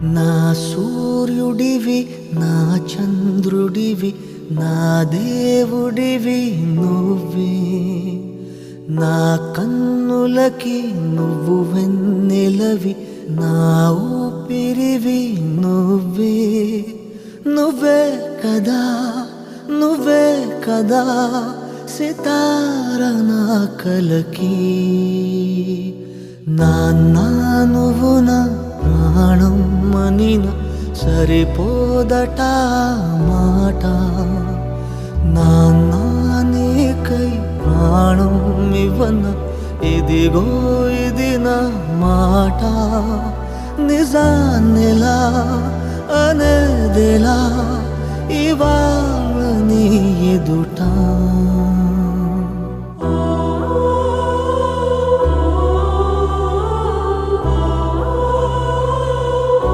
నా సూర్యుడివి నా చంద్రుడివి నా దేవుడివి నువ్వే నా కన్నులకి నువ్వు వెన్నెలవి నా ఊపిరివి నువ్వే నువ్వే కదా నువ్వే కదా సితార నా కలకి నాన్న నువ్వు నా ప్రాణం మనిన సరిపోదట మాట నాన్న నీకై ప్రాణం ఇవ్వన ఇదిగో ఇది నా మాట నిజాన్నిలా అనేదిలా ఇవాళ నీ ఎదుట